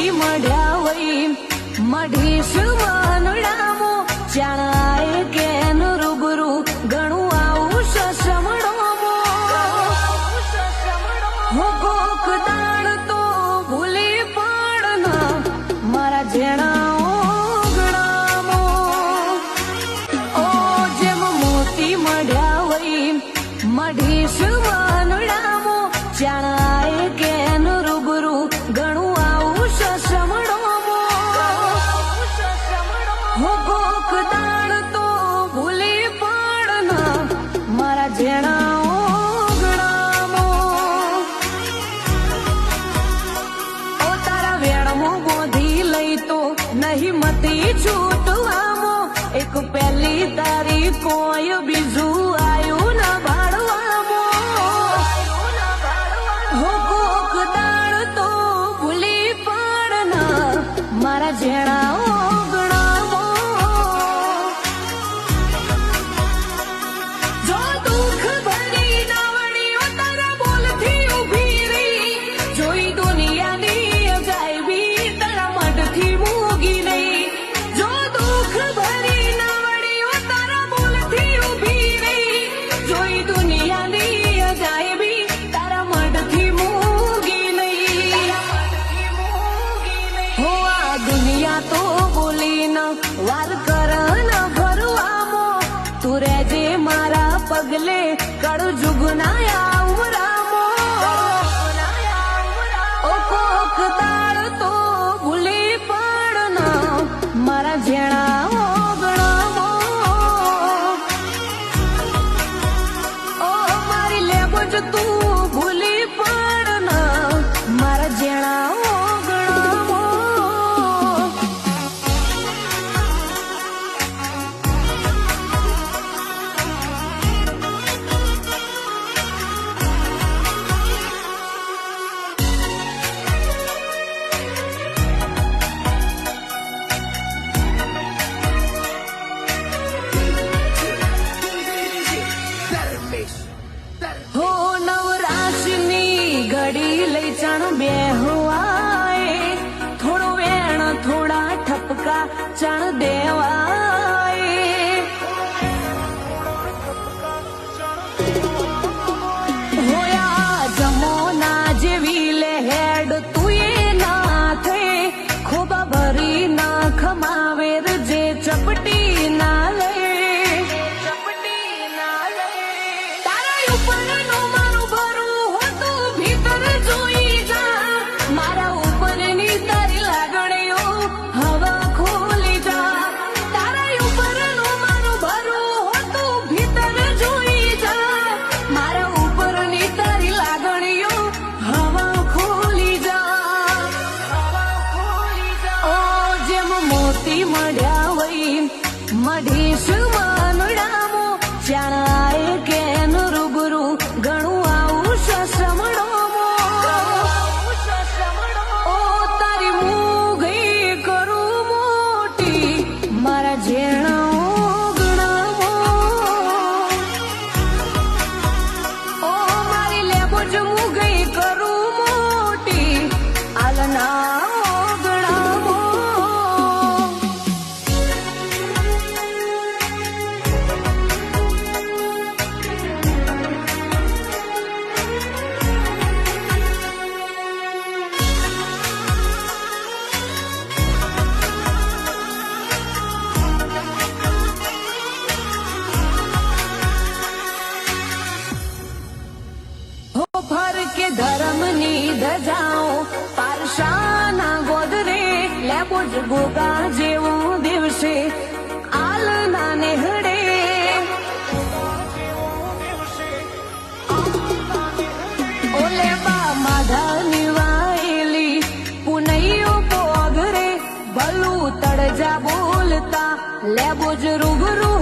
મોતી મળ્યા વઈ મઢીશ માનડામો ચાણાએ કેન રૂબરૂ ઘણું આવું સસમણો હું કોક દાણ તો ભૂલી પણ મારા જેણા ઓગણામો ઓ જેમ મોતી મળ્યા વઈ મઢીશ માનડામો ચાણાએ કેન રૂબરૂ ઘણું આવું સસમણો હું કોક દાણ તો ભૂલી પણ મારા જેણા ઓગણામો ઓ તારા વેણમો બોધી લઈ તો નહીં મતી છૂટવામો એક પહેલી તારી કોઈ બીજું આયું ના ભાડવામો હું કોક દાણ તો ભૂલી પણ મારા જેણા ઓગણામો જો દુઃખ ભરી નાવડીઓ તારા બોલથી ઊભી રહી જોઈ દુનિયાની અજાયબી તારા મઢથી મૂગી નહીં જો દુઃખ ભરી નાવડીઓ તારા બોલથી ઊભી રહી જોઈ દુનિયાની અજાયબી તારા મઢથી મૂગી નહીં હો આ દુનિયા તો બોલીને વાર કરન ભરવામો તું રહેજે મારા પગલે કડ જુગના આવરામો ઓ કોક દાળ તો ભૂલી પણ મારા જેણા ઓગણામો ઓ મારી લેબો જ તું ભૂલી પણ મારા જેણા ઓગણામો હો નવરાશની ઘડી લઈ ચણ બેહવાય થોડો વેણ થોડા ઠપકા ચણ દેવાય હોયા જમોના જેવી લહેડ તુએ નાથે ખોબા ભરી ના ખમાવેર જે ચપટી ના લે મળ્યા વઈ મઢીશ માનડામો ચાણાએ કેન રૂબરૂ ઘણું આવું સસમણો ઓ તારી મૂગી કરું મોટી મારા જેણા ઓગણામો ઓ મારી લેબો જ મૂગી કરું મોટી આલના કે ધર્મની ધજાઓ પારશાના ગોદરે લેબો જ ગોગા જેવો દિવસે આલના નેહડે ઓલે બા માધાની વાયેલી પુનૈયો પોગરે ભલું તળજા બોલતા લેબો જ રૂબરૂ